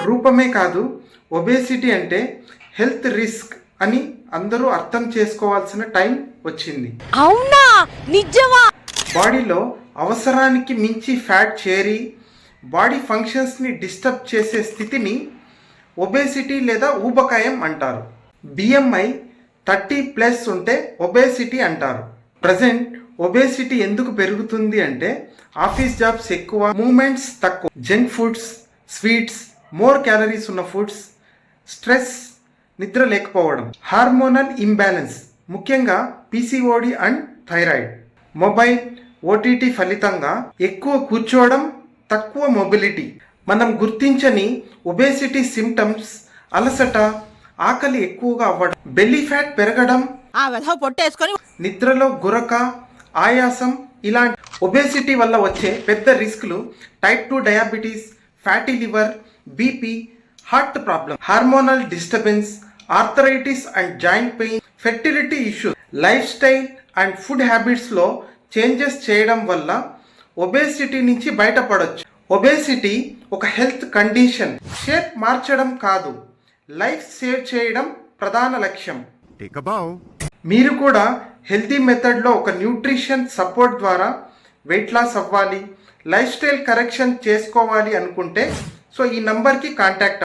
రూపమే కాదు, ఒబేసిటీ అంటే హెల్త్ రిస్క్ అని అందరూ అర్థం చేసుకోవాల్సిన టైం వచ్చింది. అవునా, నిజమా? బాడీలో అవసరానికి మించి ఫ్యాట్ చేరి బాడీ ఫంక్షన్స్ని డిస్టర్బ్ చేసే స్థితిని ఒబేసిటీ లేదా ఊబకాయం అంటారు. బిఎంఐ 30+ ఉంటే ఒబేసిటీ అంటారు. ప్రజెంట్ ఒబేసిటీ ఎందుకు పెరుగుతుంది అంటే ఆఫీస్ జాబ్స్ ఎక్కువ, మూమెంట్స్ తక్కువ, junk foods, sweets, more calories ఉన్న ఫుడ్స్, స్ట్రెస్, నిద్ర లేకపోవడం, హార్మోనల్ ఇంబ్యాలెన్స్, ముఖ్యంగా PCOD and thyroid, mobile, OTT ఫలితంగా ఎక్కువ కూర్చోవడం, తక్కువ మొబిలిటీ. మనం గుర్తించని ఒబేసిటీ సిమ్టమ్స్ అలసట, ఆకలి ఎక్కువగా అవ్వడం, బెల్లీ ఫ్యాట్ పెరగడం, పొట్టేసుకొని నిద్రలో గురక, ఆయాసం. ఇలాంటి ఒబేసిటీ వల్ల వచ్చే పెద్ద రిస్క్లు type 2 diabetes, fatty liver, BP, heart problem, hormonal disturbance, arthritis and joint pain, fertility issues. Lifestyle and food హ్యాబిట్స్లో చేంజెస్ చేయడం వల్ల ఒబేసిటీ నుంచి బయటపడవచ్చు. ఒబేసిటీ ఒక హెల్త్ కండిషన్. షేప్ మార్చడం కాదు, లైఫ్ సేవ్ చేయడం ప్రధాన లక్ష్యం. మీరు కూడా హెల్తీ మెథడ్లో ఒక న్యూట్రిషన్ సపోర్ట్ ద్వారా వెయిట్ లాస్ అవ్వాలి, లైఫ్ స్టైల్ కరెక్షన్ చేసుకోవాలి అనుకుంటే ఈ నంబర్కి కాంటాక్ట్